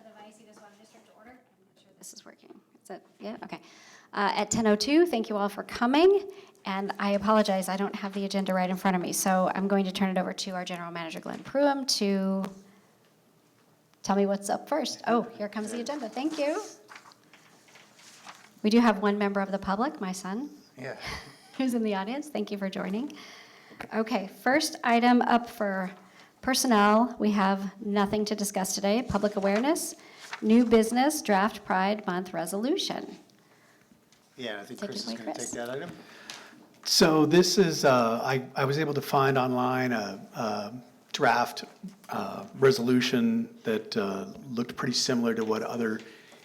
the Vallecitos Water District to order. I'm not sure this is working. Is it? Yeah, okay. At 10:02, thank you all for coming. And I apologize, I don't have the agenda right in front of me. So I'm going to turn it over to our General Manager, Glenn Pruitt, to tell me what's up first. Oh, here comes the agenda. Thank you. We do have one member of the public, my son, who's in the audience. Thank you for joining. Okay, first item up for personnel. We have nothing to discuss today. Public awareness, new business, draft Pride Month resolution. Yeah, I think Chris is going to take that item. So this is, I was able to find online a draft resolution that looked pretty similar to what other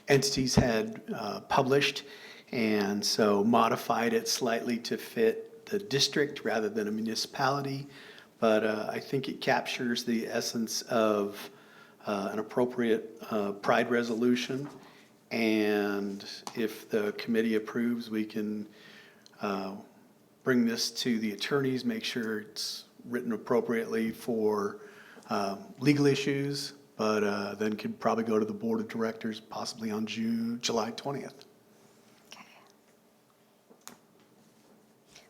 entities had published, and so modified it slightly to fit the district rather than a municipality. But I think it captures the essence of an appropriate Pride resolution. And if the committee approves, we can bring this to the attorneys, make sure it's written appropriately for legal issues, but then could probably go to the board of directors possibly on July 20th. Okay.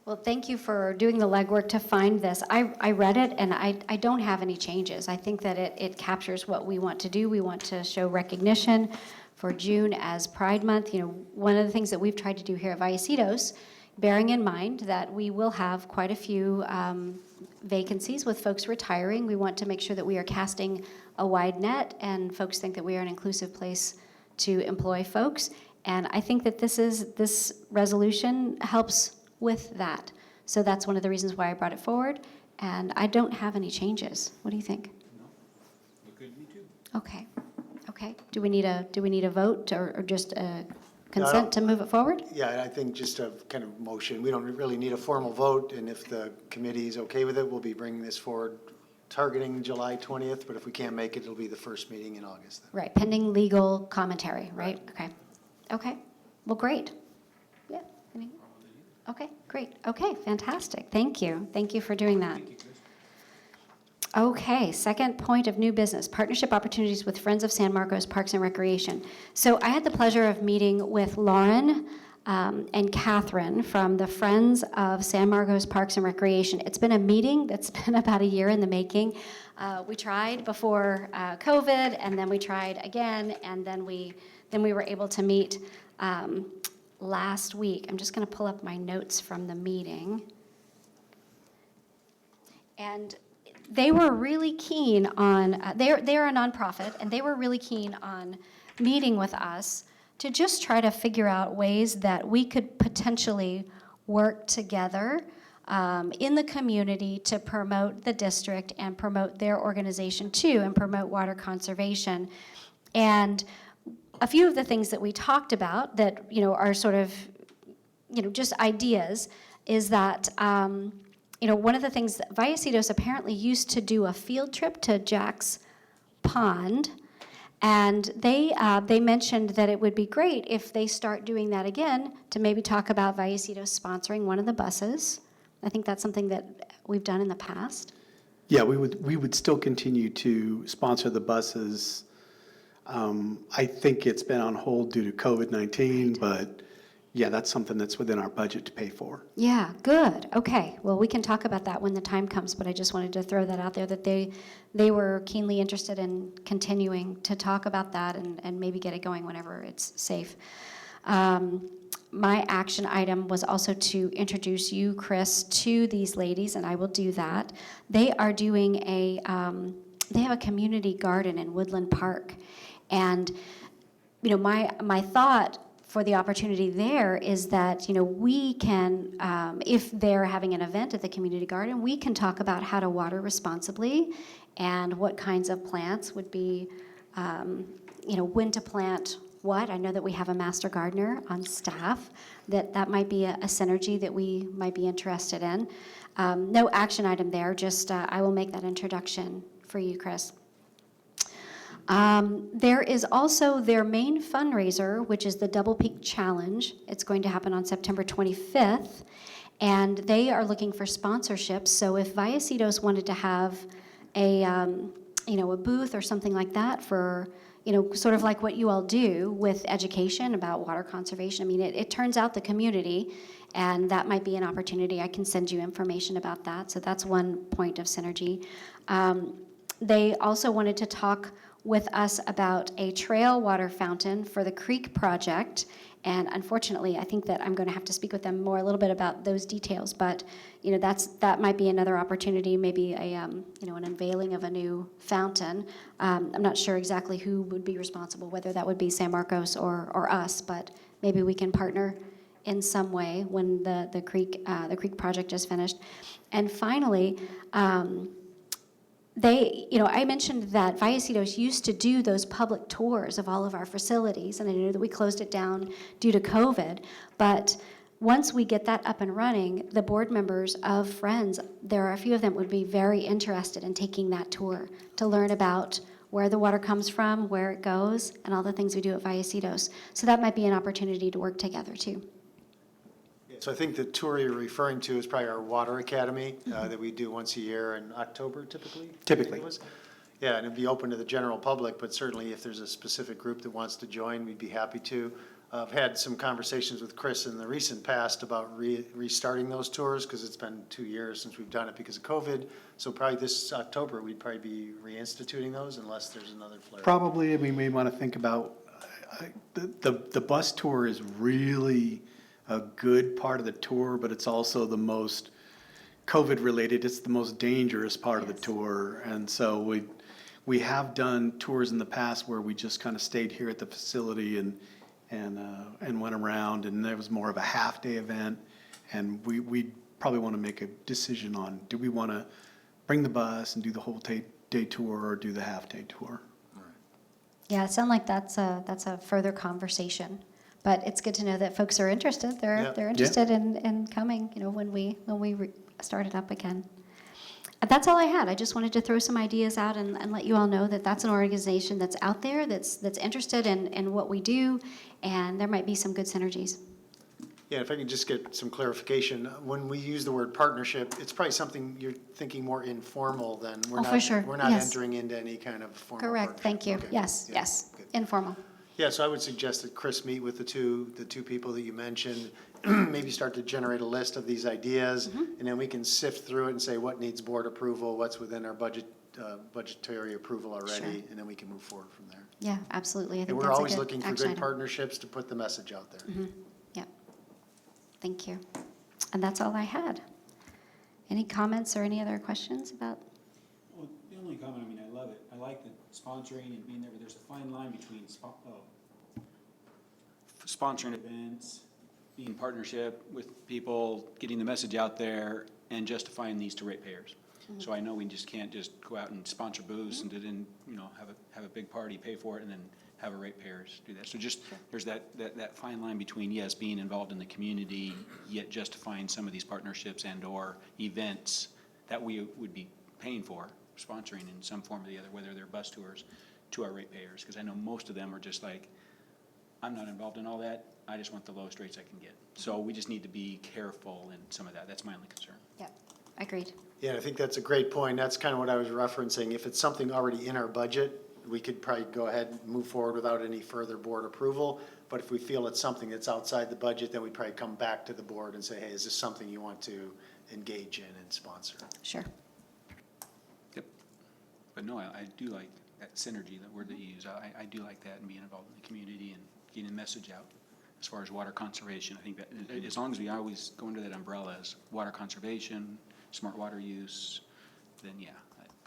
Well, thank you for doing the legwork to find this. I read it, and I don't have any changes. I think that it captures what we want to do. We want to show recognition for June as Pride Month. You know, one of the things that we've tried to do here at Vallecitos, bearing in mind that we will have quite a few vacancies with folks retiring, we want to make sure that we are casting a wide net and folks think that we are an inclusive place to employ folks. And I think that this resolution helps with that. So that's one of the reasons why I brought it forward. And I don't have any changes. What do you think? No, look good to me too. Okay. Okay. Do we need a vote or just a consent to move it forward? Yeah, I think just a kind of motion. We don't really need a formal vote, and if the committee is okay with it, we'll be bringing this forward targeting July 20th, but if we can't make it, it'll be the first meeting in August then. Right, pending legal commentary, right? Okay. Okay. Well, great. Yeah. Okay, great. Okay, fantastic. Thank you. Thank you for doing that. Okay, second point of new business, partnership opportunities with Friends of San Marcos Parks and Recreation. So I had the pleasure of meeting with Lauren and Catherine from the Friends of San Marcos Parks and Recreation. It's been a meeting that's been about a year in the making. We tried before COVID, and then we tried again, and then we were able to meet last week. I'm just going to pull up my notes from the meeting. And they were really keen on, they're a nonprofit, and they were really keen on meeting with us to just try to figure out ways that we could potentially work together in the community to promote the district and promote their organization too, and promote water conservation. And a few of the things that we talked about that, you know, are sort of, you know, just ideas is that, you know, one of the things that Vallecitos apparently used to do a field trip to Jack's Pond, and they mentioned that it would be great if they start doing that again to maybe talk about Vallecitos sponsoring one of the buses. I think that's something that we've done in the past. Yeah, we would still continue to sponsor the buses. I think it's been on hold due to COVID-19, but yeah, that's something that's within our budget to pay for. Yeah, good. Okay. Well, we can talk about that when the time comes, but I just wanted to throw that out there that they were keenly interested in continuing to talk about that and maybe get it going whenever it's safe. My action item was also to introduce you, Chris, to these ladies, and I will do that. They are doing they have a community garden in Woodland Park. And, you know, my thought for the opportunity there is that, you know, we can, if they're having an event at the community garden, we can talk about how to water responsibly and what kinds of plants would be, you know, when to plant what. I know that we have a master gardener on staff, that might be a synergy that we might be interested in. No action item there, just I will make that introduction for you, Chris. There is also their main fundraiser, which is the Double Peak Challenge. It's going to happen on September 25th, and they are looking for sponsorships. So if Vallecitos wanted to have a booth or something like that for, sort of like what you all do with education about water conservation. I mean, it turns out the community, and that might be an opportunity. I can send you information about that. So that's one point of synergy. They also wanted to talk with us about a trail water fountain for the Creek project. And unfortunately, I think that I'm going to have to speak with them more a little bit about those details. But that might be another opportunity, maybe an unveiling of a new fountain. I'm not sure exactly who would be responsible, whether that would be San Marcos or us. But maybe we can partner in some way when the Creek project is finished. And finally. I mentioned that Vallecitos used to do those public tours of all of our facilities, and I know that we closed it down due to COVID, but once we get that up and running, the board members of Friends, there are a few of them would be very interested in taking that tour to learn about where the water comes from, where it goes, and all the things we do at Vallecitos. So that might be an opportunity to work together too. So I think the tour you're referring to is probably our water academy that we do once a year in October typically? Typically. It was? Yeah, and it'd be open to the general public, but certainly if there's a specific group that wants to join, we'd be happy to. I've had some conversations with Chris in the recent past about restarting those tours because it's been 2 years since we've done it because of COVID. So probably this October, we'd probably be reinstituting those unless there's another flare. Probably, we may want to think about, the bus tour is really a good part of the tour, but it's also the most COVID-related. It's the most dangerous part of the tour. And so we have done tours in the past where we just kind of stayed here at the facility and went around, and there was more of a half-day event. And we probably want to make a decision on, do we want to bring the bus and do the whole day tour or do the half-day tour? Yeah, it sounds like that's a further conversation. But it's good to know that folks are interested. They're interested in coming, when we start it up again. That's all I had. I just wanted to throw some ideas out and let you all know that that's an organization that's out there, that's interested in what we do, and there might be some good synergies. Yeah, if I could just get some clarification, when we use the word partnership, it's probably something you're thinking more informal than, For sure. We're not Yes. entering into any kind of formal Correct. partnership. Thank you. Okay. Yes. Yeah, Yes. good. Informal. Yeah, so I would suggest that Chris meet with the two people that you mentioned, maybe start to generate a list of these ideas, and then we can sift through it and say what needs board approval, what's within our budgetary approval already, and then we can move forward from there. Yeah, absolutely. I think And we're that's a always good looking for action good item. partnerships to put the message out there. Yeah. Thank you. And that's all I had. Any comments or any other questions about? Well, the only comment, I love it. I like the sponsoring and being there, but there's a fine line between sponsoring events, being in partnership with people, getting the message out there, and justifying these to ratepayers. So I know we just can't just go out and sponsor booths and then, have a big party, pay for it, and then have a ratepayers do that. So just, there's that fine line between, yes, being involved in the community, yet justifying some of these partnerships and/or events that we would be paying for, sponsoring in some form or the other, whether they're bus tours, to our ratepayers. Because I know most of them are just like, I'm not involved in all that, I just want the lowest rates I can get. So we just need to be careful in some of that. That's my only concern. Yeah, agreed. Yeah, I think that's a great point. That's kind of what I was referencing. If it's something already in our budget, we could probably go ahead and move forward without any further board approval. But if we feel it's something that's outside the budget, then we'd probably come back to the board and say, hey, is this something you want to engage in and sponsor? Sure. Yep. But no, I do like that synergy, the word that you use. I do like that and being involved in the community and getting the message out. As far as water conservation, I think that as long as we always go under that umbrella as water conservation, smart water use, then yeah.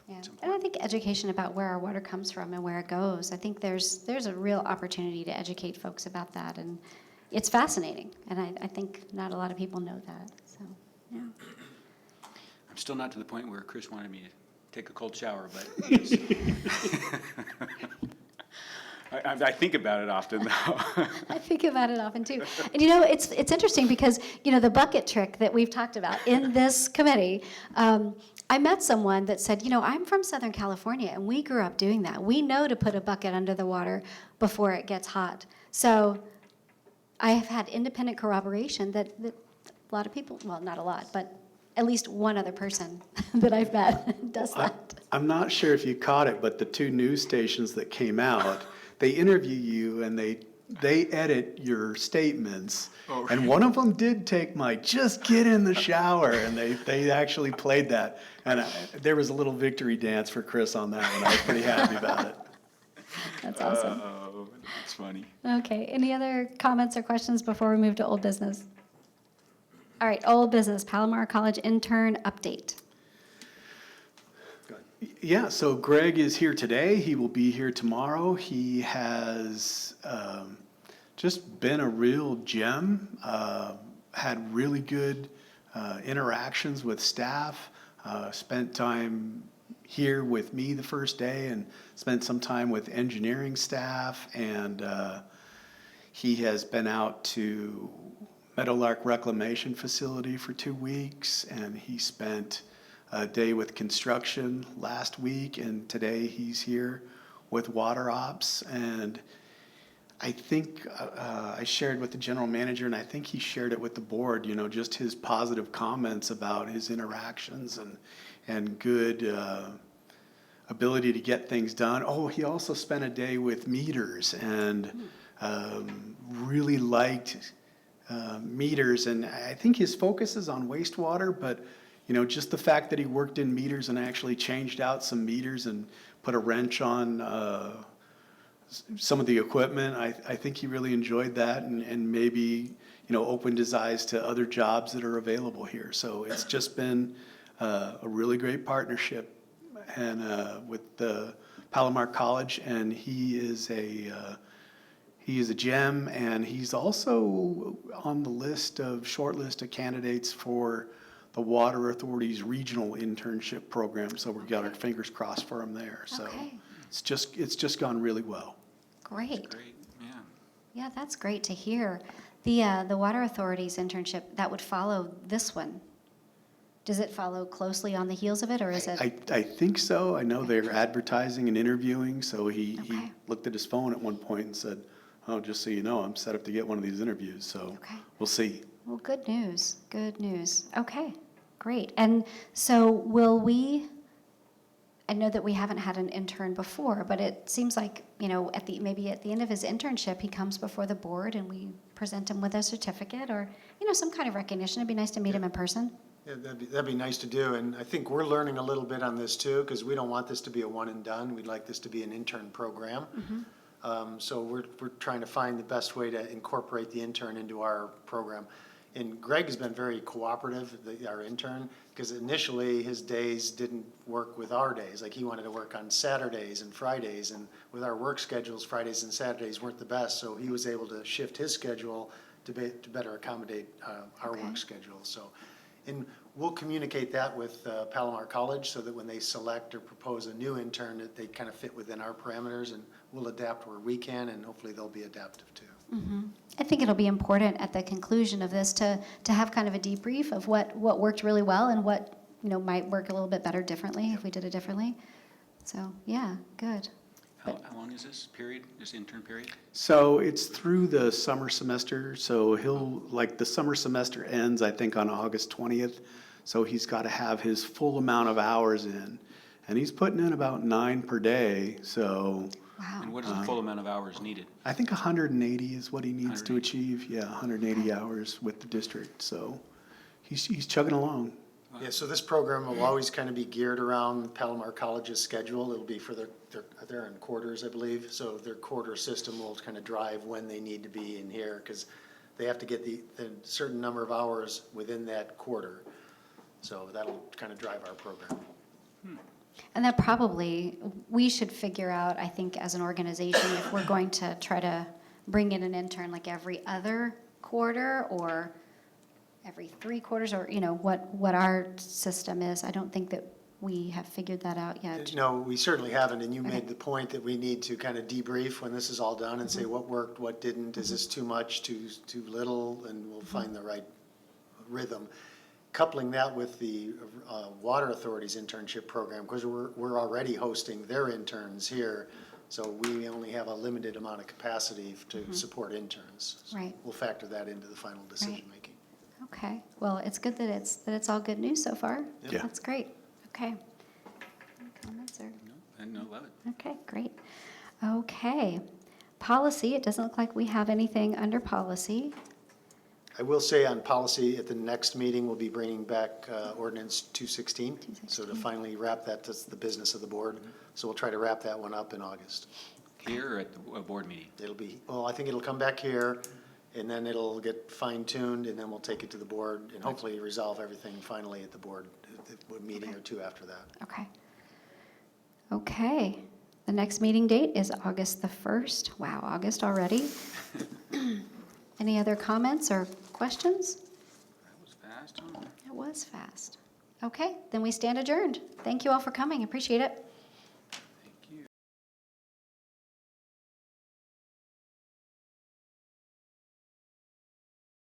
Yeah, it's and I important. think education about where our water comes from and where it goes. I think there's a real opportunity to educate folks about that, and it's fascinating. And I think not a lot of people know that. So yeah. I'm still not to the point where Chris wanted me to take a cold shower, but I think about it often, though. I think about it often too. And it's interesting because, the bucket trick that we've talked about in this committee, I met someone that said, I'm from Southern California and we grew up doing that. We know to put a bucket under the water before it gets hot. So I have had independent corroboration that a lot of people, well, not a lot, but at least one other person that I've met does that. I'm not sure if you caught it, but the two news stations that came out, they interview you and they edit your statements. Oh, And one of them did take my "just get in the shower," and they actually played that. And there was a little victory dance for Chris on that one. I was pretty happy about it. That's awesome. Oh, that's funny. Okay, any other comments or questions before we move to old business? All right, old business, Palomar College intern update. Yeah, so Greg is here today. He will be here tomorrow. He has just been a real gem, had really good interactions with staff, spent time here with me the first day and spent some time with engineering staff. And he has been out to Meadowlark Reclamation Facility for 2 weeks, and he spent a day with construction last week, and today he's here with water ops. And I think I shared with the general manager, and I think he shared it with the board, just his positive comments about his interactions and good ability to get things done. Oh, he also spent a day with meters and really liked meters. And I think his focus is on wastewater, but just the fact that he worked in meters and actually changed out some meters and put a wrench on some of the equipment, I think he really enjoyed that and maybe, opened his eyes to other jobs that are available here. So it's just been a really great partnership and with the Palomar College, and he is a gem, and he's also on the short list of candidates for the Water Authority's regional internship program. So we've got our fingers crossed for him there. So Okay. it's just gone really well. Great. Great, yeah. Yeah, that's great to hear. The Water Authority's internship, that would follow this one. Does it follow closely on the heels of it, or is it? I think so. I know they're advertising and interviewing, so he Okay. looked at his phone at one point and said, "Oh, just so you know, I'm set up to get one of these interviews." So Okay. we'll see. Well, good news. Good news. Okay, great. And so I know that we haven't had an intern before, but it seems like, maybe at the end of his internship, he comes before the board and we present him with a certificate or, some kind of recognition. It'd be nice to meet him in person. Yeah, that'd be nice to do, and I think we're learning a little bit on this too, because we don't want this to be a one and done. We'd like this to be an intern program. So we're trying to find the best way to incorporate the intern into our program. And Greg has been very cooperative, our intern, because initially his days didn't work with our days. Like he wanted to work on Saturdays and Fridays, and with our work schedules, Fridays and Saturdays weren't the best. So he was able to shift his schedule to better accommodate our Okay. work schedule. So, and we'll communicate that with Palomar College so that when they select or propose a new intern, that they kind of fit within our parameters, and we'll adapt where we can, and hopefully they'll be adaptive too. I think it'll be important at the conclusion of this to have kind of a debrief of what worked really well and what, might work a little bit better differently if we did it differently. So, yeah, good. How long is this period, this intern period? So it's through the summer semester. So the summer semester ends, I think, on August 20th. So he's got to have his full amount of hours in. And he's putting in about 9 per day. So Wow. And what is the full amount of hours needed? I think 180 is what he needs to 180. achieve. Yeah, 180 hours with the district. So he's chugging along. Yeah, so this program will always kind of be geared around Palomar College's schedule. It'll be for they're in quarters, I believe. So their quarter system will kind of drive when they need to be in here, because they have to get the certain number of hours within that quarter. So that'll kind of drive our program. And that probably, we should figure out, I think, as an organization, if we're going to try to bring in an intern like every other quarter or every 3 quarters, or, what our system is. I don't think that we have figured that out yet. No, we certainly haven't, and you Okay. made the point that we need to kind of debrief when this is all done and say what worked, what didn't, is this too much, too little, and we'll find the right rhythm. Coupling that with the Water Authority's internship program, because we're already hosting their interns here, so we only have a limited amount of capacity to support interns. So Right. we'll factor that into the final decision-making. Okay, well, it's good that it's all good news so far. Yeah. That's great. Okay. Any comments or? No, I love it. Okay, great. Okay. Policy, it doesn't look like we have anything under policy. I will say on policy, at the next meeting, we'll be bringing back ordinance 216. So to finally wrap that, that's the business of the board. So we'll try to wrap that one up in August. Here or at the board meeting? It'll be, well, I think it'll come back here, and then it'll get fine-tuned, and then we'll take it to the board, and hopefully resolve everything finally at the board, a meeting or two after that. Okay. Okay. The next meeting date is August the 1st. Wow, August already. Any other comments or questions? That was fast, huh? It was fast. Okay, then we stand adjourned. Thank you all for coming. Appreciate it.